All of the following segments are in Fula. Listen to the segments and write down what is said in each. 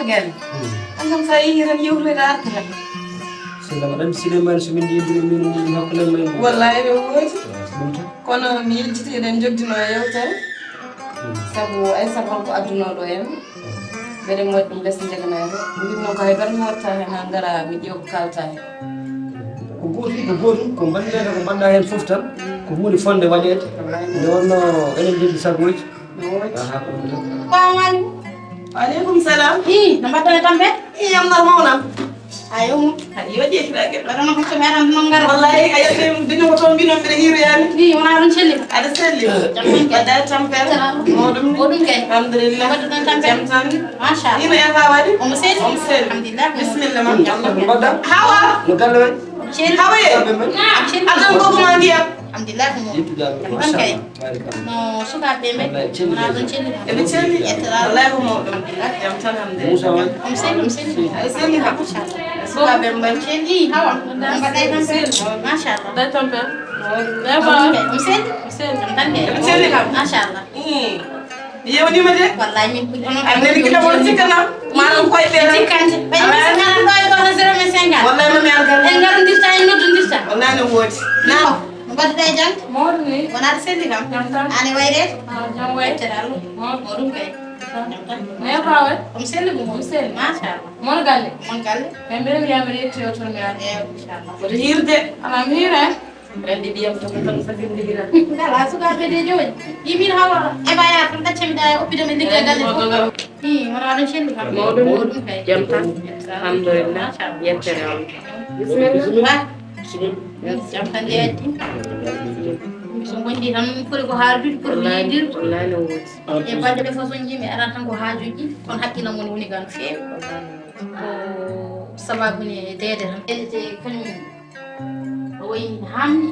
Sénégal angam sa yiran yewre raatala sila wadan cinéma so min yidiri min hakkule may wallahi be wooti kono mi yejjiti eden joddino yewtere sabu ay sabu ko aduna do en bede mo dum bes jeganaare ndinno ko hay bar mi watta hen ha ngara mi ƴeew kalta hen ko goto ko bandede ko banda hen fof tan ko huudi fonde waɗede nde wonno enen jogui sagoji aleykum salam no mbaɗɗon tambe yam nar mawnam ayo yo ƴeetiɗa geɗo waɗano ko somi aran noon ngara wallahi a yetti dino to mbino mbiɗa hiiroyani i wona ɗum celli aɗa selli wadda tampere moɗum oɗum kay alhamdulillah mbaɗɗon tambe jam tan machallah ino yafa waɗi omo selli omo selli alhamdulillah bisimilla ma mbaɗɗa hawa no galle way celli hawaye am celli adan gogoma ndiyam alhamdulillah ko mo yettudaɓe ɗon kay machallah no sukaɓe ɓe wona ɗon celli eɓe celli wallahi ko mawɗum jam tan hamde moussa way omo selli omo selli aɗa selli kam sukaɓe mbaɗi celli hawa mbaɗɗa tambe machallah day tampere omo selli jam tan kay eɓe celli kam machallah mi yewnima de wallahi min puɗɗi onon annene kita won sikkanam maɗum koyɓe tan sikkante ɓe ngaran ɗo e ɗoto 0,50 wallahi mami algal en garodirta en noddodirta wallahi no woodi no mbaɗɗa e jang mawɗum ni wonaɗo selli kam ane wayre jam waytere allah moɗum kay jam tan ne fawe omo selli ko omo selli machallah mon galle mon galle min mbiɗa mi yamiri yettoyo toon mi yaade inchallah woto hirde ala mi hiire rendi ɓiyam to ko tan sakinde hira ngala sukaɓe de jooɗi yimin hawa eɓaya tan ɗaccamiɗa e oppidemi ligge galle fof i wona ɗon celli kam moɗum kay jam tan alhamdulillah yettere on bisimilla jam tan jeeɗi so gondi tan poti ko haaldude poti ko yiidirde wallahi no woodi e balɗe ɓe façon ji mi aran tan ko haajuji kono hakkillam woni woni ga no feewi ko sababune deede tan deedete kañum o wayi hamni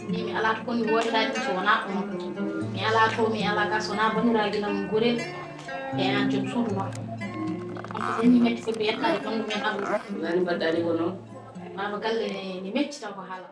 ni mi ala to koni woytade so wona ɗum mi ala to mi ala ga so wona bandiraɓe lam gorel e an joom suudu makko on ni metti ko yettade gonɗo men Allah nani mbaɗɗani ko noon mama galle ni metti tan ko haala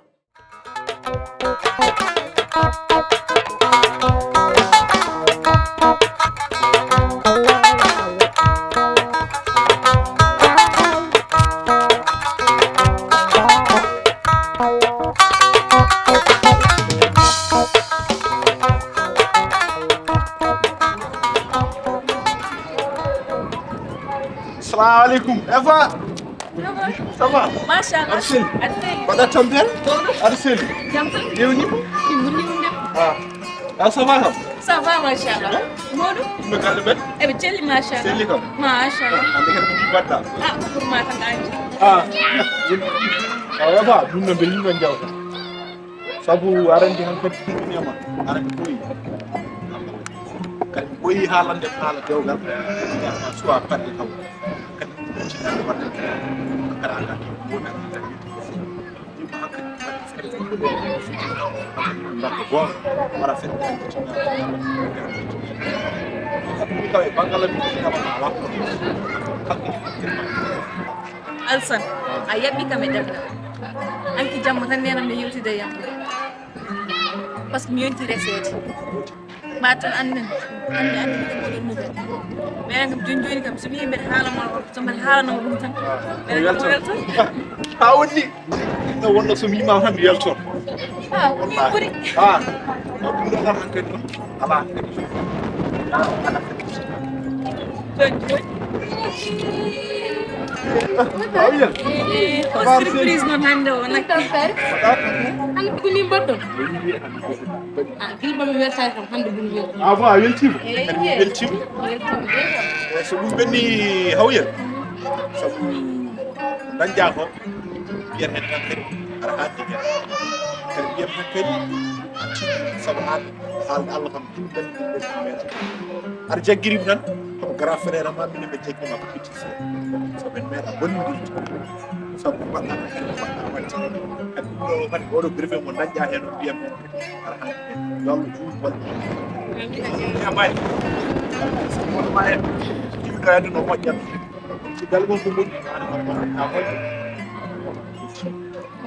Assalamu alaikum. Eva. Ça va? Machallah. Arsène. Bada tampel? Arsène. Yow ni ko? Ah. Ça va kam? Ça va machallah. Modou? No galle ben? Eɓe celli machallah. Selli kam? Machallah. Ande kadi ko batta. Pour ma tan anji. Eva, ɗum no bellingo jawta. Sabu arande han kadi ɗumɗinema. Arande ɓoyi. Kadi ɓoyi haalande haala dewgal. Jarma suwa paɗɗe taw. Kadi cinande waɗa kara anda wona yimɓe hakkadi waɗi feere bakko goto wara fedde ɗum tawi banggal mi kama ala hakkille Alsan. A yaɓɓi kam e ɗemɗa. Anki jamma tan nenam nde yewtide e yam. Par ce que mi yonti reseede. Ma tan anden. Andi ko ɗum nouvelle. Mais kam joni kam so mi mbeɗa haalama so mbeɗa haalanama ɗum tan. Mbeɗa ko weltan. ha wonni no wonno somi yimama tan mi yaltor Mi ɓuri. ɗum ɗo tan hankkadi ɗon ala kadi ala awiyan O surprise noon hannde o nak. Hannde ko ni mbaɗɗon. Gilba mi weltare kam hannde buni weltare. bon a weltima kadi mi weltima so ɗum ɓenni hawyen sabu dañƴa ko mbiyat hen tan kadi aɗa haadde hen kadi mbiyat tan kadi sabu haalde Allah kam ɗum ɓenni aɗa jagguirimi tan komo grand frère ma minen ɓe jaggima ko petit frère sabu en meeɗa bonnodirde sabu mbaɗɗa kadi mbaɗɗa wadde kadi ɗum ɗo kadi oɗo brevet mo dañƴa hen o mbiyam hen kadi aɗa haadde hen yo Allah juuɗe bonne yamani sabu wonma hen jiwɗo hedde no moƴƴat so galle gon ko moƴƴi aɗa ha moƴƴi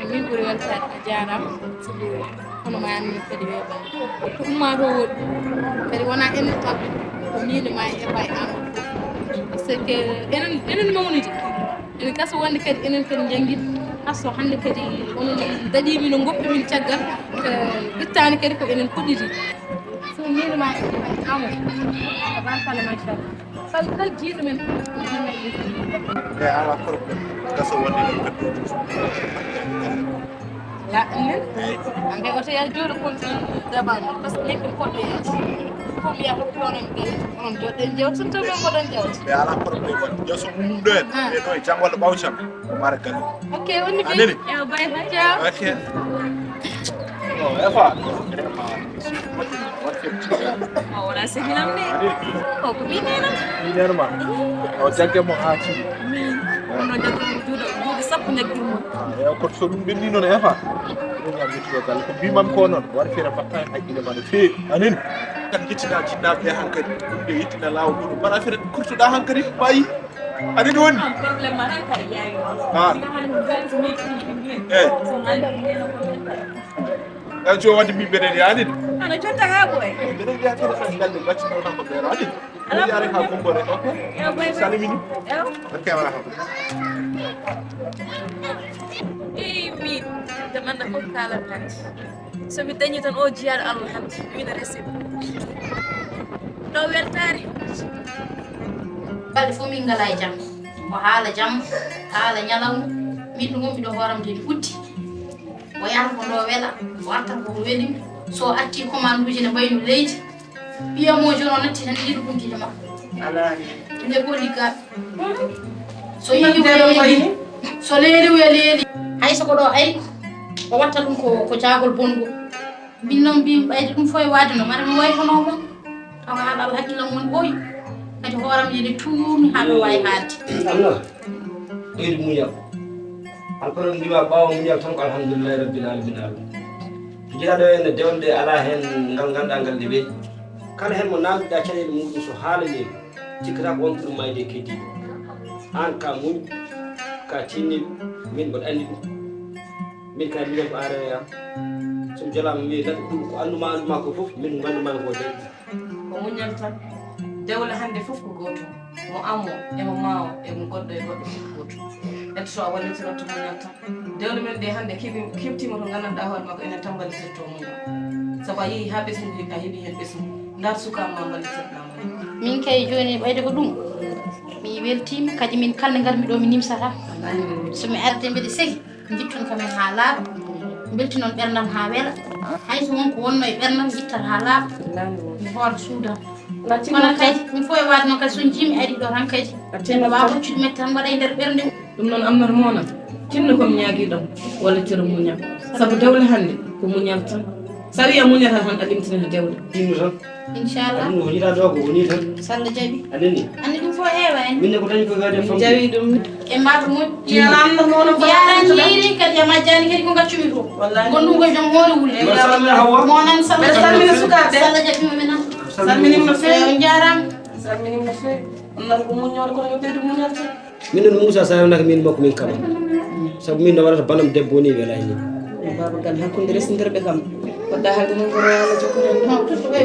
Min ɓuri weltade a jarama sabu hono ma anni kadi weeɓani ko umma to woɗɗi kadi wona enne tabɓe ko miijo ma e heɓa e amadou fof c'est que enen mawnide ene gasa wonde kadi enen kadi jangguide hasso hande kadi onon daɗimi no goppi min caggal ittani kadi ko enen puɗɗiti so minima amo tabarkalla machallah kala jiiɗo men ala problème gasa wonde no la enen ande oto ya jooɗo continue dabano par ce que min poɗɗo yaade fof mi yaha hokkuɗonon gelle onon joɗɗen jewta so tawi men goɗon jewta ɓe ala probléme won yesso mum ɗo en ɓe ɗo e janggolle ɓawcam mara galle ok wonni ɓe ewa bay ha jaw ok efa o wona sehinam ne o ko minenam minenma o jagge mo haati min ono jaggomo juuɗe sappo jaggirmo eyi koto so ɗum ɓenni noon efa ɗum yettude galle ko mbimami ko noon waɗa feere mbatta hen haqqille ma no feewi anani kan jettina jinnaɓe ɓe hankkadi ɗum ɓe yettina lawol ɗum mbaɗa feere kurtoɗa hankkadi ɓayi aɗani wonni probléme ma tan kay yayi eyi jo wadde min mbeɗen yaanide ana jonta ha boy mbeɗen wiya kene tan galle gaccino tan ko ɓeero anide ɗum yaari ha gombore ok salimini ok wala ha min demanda fof kalan hande somi dañi tan o jiyaɗo Allah hande mina resi ɗo weltare balɗe fof min ngala e jaam o haala jaam haala ñalawma min ɗum wonɓi ɗo hooram de mi ɓutti o yahata ko ndo weela o artata koko weelimi so atti commande uji ne mbayno leydi ɓiyamo joni o natti tan yiiɗo hunkide ma nde ko liggaɓe so yii so leeli wiya leeli hayso ko ɗo ari o watta ɗum ko jaagol bongo min noon mbimi ɓayde ɗum fof e waade no mara mi waytonoma taw haalaɓe hakkillam woni ɓooyi kadi hooram yede tuumi haa mi wawi haalde Allah ɓeydu muñal alkono ndiwa ɓaawa muñal tan ko alhamdulillahi rabbil alamin jiɗaɗo ene dewde ala hen ngal ganduɗa ngal nde weeƴi kala hen mo namdiɗa caɗele muɗum so haalani cikkata ko wonko ɗum mayde keddiɗo an ka muñ ka tinniɗo min mboɗo andi ɗum min kadi minen ko arayam somi jalama wiye tan ɗum ko anduma ko fof min gandumani ko deƴƴi ko muñal tan dewle hande fof ko goto mo amo emo mawo emo goɗɗo e goɗɗo fof ko goto eddo so a wallitiroto muñal tan dewle men ɗe hande keɓtima to gandanɗa hoore makko enen tan wallitirto muñal sabu a yeehi ha ɓesgu a heeɓi hen ɓesgu ndar sukama ma wallitirɗa muñal min kay joni ɓayde ko ɗum mi weltima kadi min kalde garmi ɗo mi nimsata somi arde mbeɗe segi jittun kamen ha laaɓa beltinon ɓerdam ha weela hayso wonko wonno e ɓerdam yittat ha laaɓa mi hoora suudam kono kadi min fof e waade noon kadi so jiimi ari ɗo tan kadi mi wawa hoccude mette tan waɗa e nder ɓernde ɗum noon amnata mona tinno komi ñaaguiɗam wallitiro muñal saabu dewle hande ko muñal tan sa wi a muñata tan a limtinata dewle tinno tan inchallah ɗum woni ɗa ɗo ko woni tan sallah jaaɓi anani andi ɗum fof heewa en minne ko dañi ko gade fam jawi ɗum e mbato moƴ yalanno mono yaran jiiri kadi a majjani kadi ko gaccumi to gonɗum koye joom hoore wuli monan sallah salmina sukaɓe sallah jaaɓima min an salminima no feewi on jarama salminima no feewi onnan ko muñoɗo kono yo ɓeydu muñal tan min ɗon Moussa sawnaka min makko min kama sabu min no waɗata banam debbo ni welani e baba gal hakkude resdirɓe kam poɗɗa haalde noon ko royala jokkoren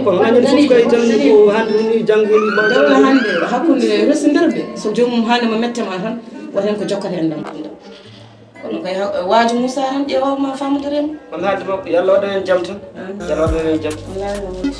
ko hanen fof kay tan ko hande ni janggol dewle hande hakkude resdirɓe so jomum haalima mettema tan waten ko jokkata en ɗam kono kay waaju Moussa tan ƴewawma famodirema on haalde makko yo Allah waɗan en jaam tan yo Allah waɗan en jaam wallahi no woodi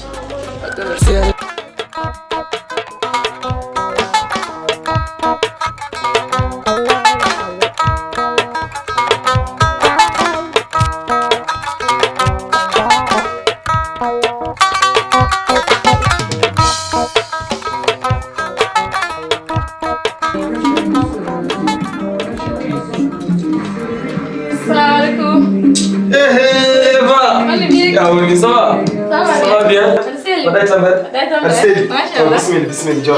Ça va bien. Badai sambat. Bismillah, bismillah. Jor.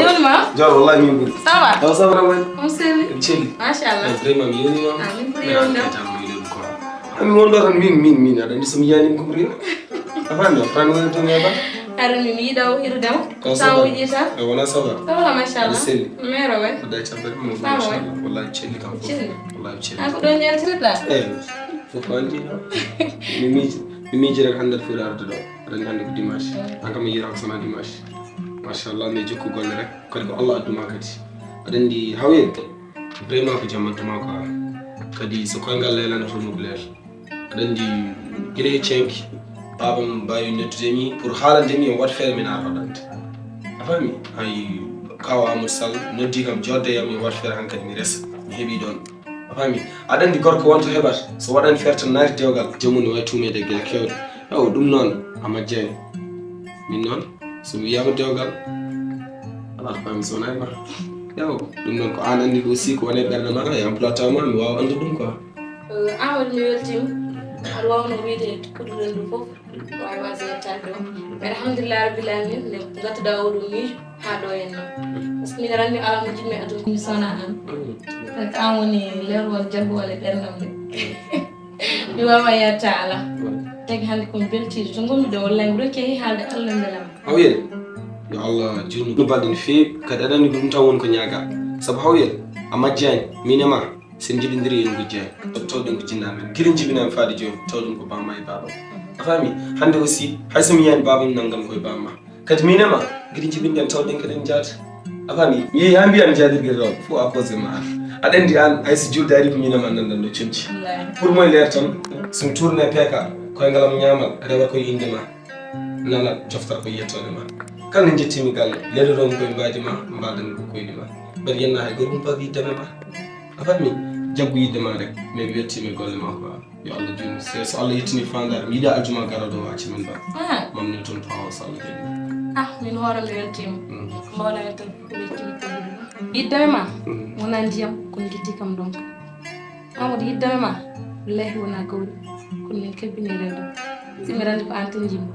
Jor wallahi min buri. Ça va? Ça va man. On seli. Chelli. Machallah. Vraiment mi yoni non. Amin ko yonda. Ami wondo tan min ada ni sumi yani ko buri. Afami afami woni to ngeba. Ara mi yiɗaw hirdema sawuji tan wona sawa sawa machallah seli mero we badai sambat mo machallah wallahi chelli kam wallahi chelli ako ɗo ñaltirɗa fof andi mi jira hande fu arde ɗo aɗa hande ko dimanche an kam mi yira ko sona dimanche machallah mi jokku golle rek kadi ko Allah adduma kadi aɗandi hawel vraiment ko jammatuma quoi kadi so koyngal leelano to nugleer aɗandi guila e cenki babam mbawi nettudemi pour haalandemi o wat feere min ara waɗande a fami hay kawa amadou sall noddi kam jodde yam yo wat feere hankadi mi resa mi heeɓi ɗon a fami aɗandi gorko wonto heɓata so waɗani feere tan naati dewgal jomum ne wawi tumede guila kewɗe o ɗum noon a majjani min noon so mi wiyama dewgal ala fami so wonani ma yaw ɗum noon ko an andi ko aussi ko woni e ɓerde ma e emploi taw ma mi wawa andu ɗum quoi awol mi weltima aɗa wawno wiide koɗuɗen ɗum fof wawi wasa yettade ɗo mais alhamdulillah rabbil alamin nde gattuɗa oɗo miijo ha ɗo henno par ce que min ranndi ala mo jimmi aduna mi sowna an par ce que an woni lerwol jagguwol e ɓerdam nde mi wawa yetta ala tagi hannde komi beltiɗo to gonɗuɗe wallahi mi rokki he haalde allah beelama hawiyel yo allah jurnu no balɗe no feewi kadi aɗa andi ko ɗum tan woni ko ñaaga sabu hawiyel a majjani min e ma sen jiɗodiri en gujjani tawɗen ko jinnaɓe men guila jibinami faade joni tawɗum ko bamma e babam a faami hannde aussi hayso mi yiyani babam nanngam koye bamma kadi min e ma guila jibinɗen tawɗen koɗen jaata a faami mi yeehi ha mbiyan jaadirguel rewɓe fof a posé ma aɗa andi an hayso julde ari ko min e ma nandan ɗo comci pour moye leer tan somi tourne peeka koyngalam ñaamal rewa koye inde ma nana joftata ko yettode ma kala ne jettimi galle leɗoɗomi koye mbaadi ma mbaɗan ko koyɗi ma mbeɗa yenna hay goto ɗum pawi yiddeme ma a fatmi jaggu yidde ma rek mais mi wettimi golle ma quoi yo allah jurnu so allah yettini fandare mi yiiɗa aljuma garoɗo wacci men ba mamni toon fawa so allah jaɓi min hoore mi weltima mbawɗami tan ko wettimi ko yiddeme ma wona ndiyam kono guitti kam donc amadou yiddeme ma wallahi wona gawri kono min kebbini rewde simi randi ko an tan jimmi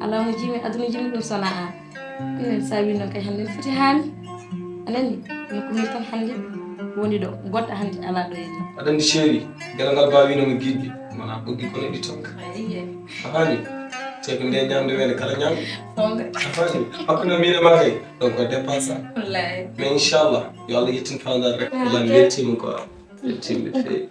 ala mo jimi aduna jimmi ɗum sona an enen sawi noon kay hannde foti haami anani min ko min tan hannde woni ɗo goɗɗo hannde ala ɗo henna aɗa andi chéri gueɗal ngal mbawinomo giɗɗi wona ɓoggi kono ɗi tonka a faami te ko nde ñamde wene kala ñamde a faami hakkude min e ma kay donc ko dépensa wallahi mais inchallah yo allah yettin fandare rek wallah mi weltima quoi weltima ɓe feewi